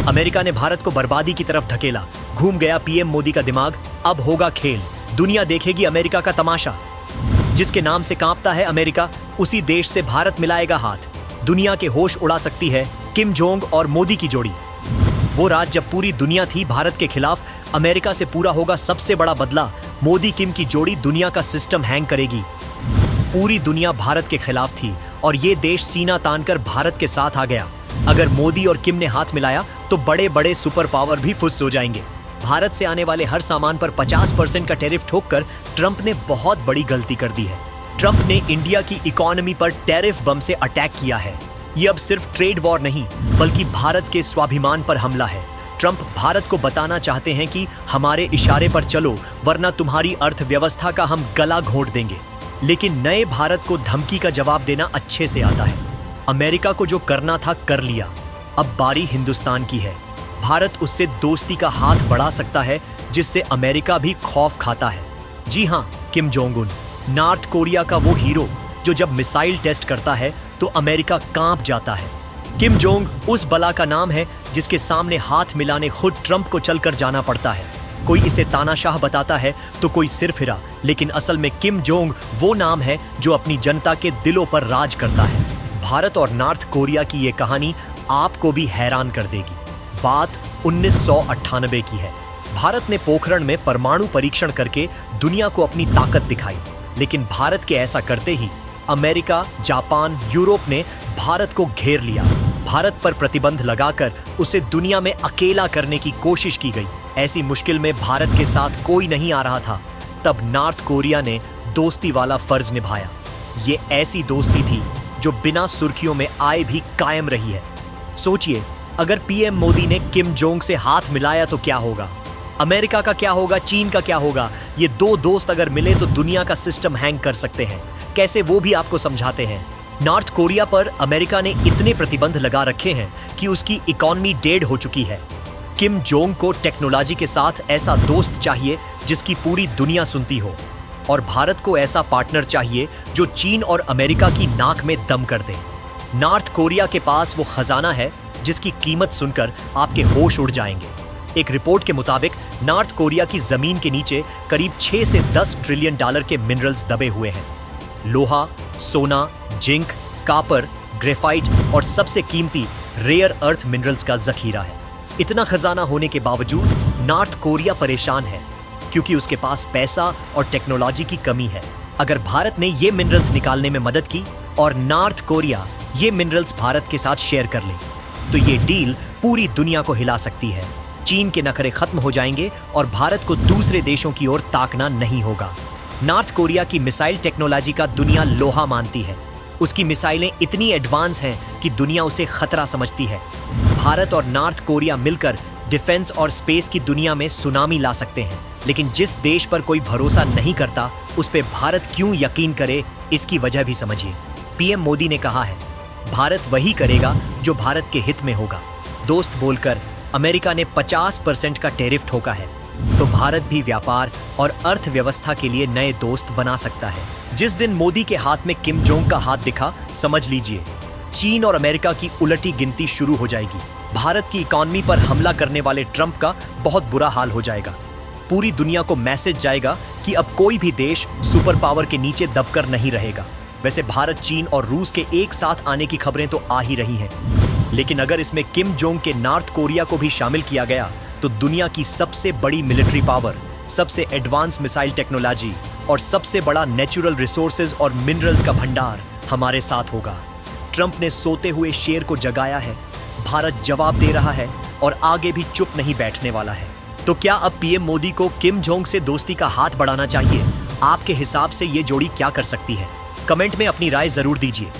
America ने भारत को बर्बादी की तरफ धकेला। घूम गया पीएम मोदी का दिमाग, अब होगा खेल। दुनिया देखेगी अमेरिका का तमाशा। जिसके नाम से कांपता है अमेरिका, उसी देश से भारत मिलाएगा हाथ। दुनिया के होश उड़ा सकती है किम जोंग और मोदी की जोड़ी। वो रात जब पूरी दुनिया थी भारत के खिलाफ, अमेरिका से पूरा होगा सबसे बड़ा बदला। मोदी किम की जोड़ी दुनिया का सिस्टम हैंग करेगी। पूरी दुनिया भारत के खिलाफ थी और ये देश सीना तानकर भारत के साथ आ गया। अगर मोदी और किम ने हाथ मिलाया तो बड़े बड़े सुपर पावर भी फुस हो जाएंगे। भारत से आने वाले हर सामान पर 50% का टैरिफ ठोककर ट्रंप ने बहुत बड़ी गलती कर दी है। ट्रंप ने इंडिया की इकोनॉमी पर टैरिफ बम से अटैक किया है। ये अब सिर्फ ट्रेड वॉर नहीं, बल्कि भारत के स्वाभिमान पर हमला है। ट्रंप भारत को बताना चाहते हैं कि हमारे इशारे पर चलो, वरना तुम्हारी अर्थव्यवस्था का हम गला घोंट देंगे। लेकिन नए भारत को धमकी का जवाब देना अच्छे से आता है। अमेरिका को जो करना था कर लिया, अब बारी हिंदुस्तान की है। भारत उससे दोस्ती का हाथ बढ़ा सकता है, जिससे अमेरिका भी खौफ खाता है। जी हाँ, Kim Jong Un, north Korea का वो हीरो जो जब मिसाइल टेस्ट करता है तो अमेरिका कांप जाता है। किम जोंग उस बला का नाम है जिसके सामने हाथ मिलाने खुद ट्रंप को चलकर जाना पड़ता है। कोई इसे तानाशाह बताता है तो कोई सिर फिरा, लेकिन असल में किम जोंग वो नाम है जो अपनी जनता के दिलों पर राज करता है। भारत और नॉर्थ कोरिया की ये कहानी आपको भी हैरान कर देगी। बात 1998 की है। भारत ने पोखरण में परमाणु परीक्षण करके दुनिया को अपनी ताकत दिखाई। लेकिन भारत के ऐसा करते ही अमेरिका, जापान, यूरोप ने भारत को घेर लिया। भारत पर प्रतिबंध लगाकर उसे दुनिया में अकेला करने की कोशिश की गई। ऐसी मुश्किल में भारत के साथ कोई नहीं आ रहा था। तब नॉर्थ कोरिया ने दोस्ती वाला फर्ज निभाया। ये ऐसी दोस्ती थी जो बिना सुर्खियों में आए भी कायम रही है। सोचिए, अगर पीएम मोदी ने किम जोंग से हाथ मिलाया तो क्या होगा? अमेरिका का क्या होगा? चीन का क्या होगा? ये दो दोस्त अगर मिले तो दुनिया का सिस्टम हैंग कर सकते हैं। कैसे, वो भी आपको समझाते हैं। नॉर्थ कोरिया पर अमेरिका ने इतने प्रतिबंध लगा रखे हैं कि उसकी इकोनॉमी डेड हो चुकी है। किम जोंग को टेक्नोलॉजी के साथ ऐसा दोस्त चाहिए जिसकी पूरी दुनिया सुनती हो, और भारत को ऐसा पार्टनर चाहिए जो चीन और अमेरिका की नाक में दम कर दे। नॉर्थ कोरिया के पास वो खजाना है जिसकी कीमत सुनकर आपके होश उड़ जाएंगे। एक रिपोर्ट के मुताबिक नॉर्थ कोरिया की जमीन के नीचे करीब 6 से 10 ट्रिलियन डॉलर के मिनरल्स दबे हुए हैं। लोहा, सोना, जिंक, कॉपर, ग्रेफाइट और सबसे कीमती रेयर अर्थ मिनरल्स का जखीरा है। इतना खजाना होने के बावजूद नॉर्थ कोरिया परेशान है, क्योंकि उसके पास पैसा और टेक्नोलॉजी की कमी है। अगर भारत ने ये मिनरल्स निकालने में मदद की और नॉर्थ कोरिया ये मिनरल्स भारत के साथ शेयर कर ले, तो ये डील पूरी दुनिया को हिला सकती है। चीन के नखरे खत्म हो जाएंगे और भारत को दूसरे देशों की ओर ताकना नहीं होगा। नॉर्थ कोरिया की मिसाइल टेक्नोलॉजी का दुनिया लोहा मानती है। उसकी मिसाइलें इतनी एडवांस हैं कि दुनिया उसे खतरा समझती है। भारत और नॉर्थ कोरिया मिलकर डिफेंस और स्पेस की दुनिया में सुनामी ला सकते हैं। लेकिन जिस देश पर कोई भरोसा नहीं करता, उस पर भारत क्यों यकीन करे, इसकी वजह भी समझिए। पीएम मोदी ने कहा है, भारत वही करेगा जो भारत के हित में होगा। दोस्त बोलकर अमेरिका ने 50% का टैरिफ ठोका है, तो भारत भी व्यापार और अर्थव्यवस्था के लिए नए दोस्त बना सकता है। जिस दिन मोदी के हाथ में किम जोंग का हाथ दिखा, समझ लीजिए चीन और अमेरिका की उलटी गिनती शुरू हो जाएगी। भारत की इकोनॉमी पर हमला करने वाले ट्रंप का बहुत बुरा हाल हो जाएगा। पूरी दुनिया को मैसेज जाएगा कि अब कोई भी देश सुपर पावर के नीचे दबकर नहीं रहेगा। वैसे भारत, चीन और रूस के एक साथ आने की खबरें तो आ ही रही हैं, लेकिन अगर इसमें किम जोंग के नॉर्थ कोरिया को भी शामिल किया गया तो दुनिया की सबसे बड़ी मिलिट्री पावर, सबसे एडवांस मिसाइल टेक्नोलॉजी और सबसे बड़ा नेचुरल रिसोर्सेज और मिनरल्स का भंडार हमारे साथ होगा। ट्रंप ने सोते हुए शेर को जगाया है। भारत जवाब दे रहा है और आगे भी चुप नहीं बैठने वाला है। तो क्या अब पीएम मोदी को किम जोंग से दोस्ती का हाथ बढ़ाना चाहिए? आपके हिसाब से ये जोड़ी क्या कर सकती है? कमेंट में अपनी राय जरूर दीजिए।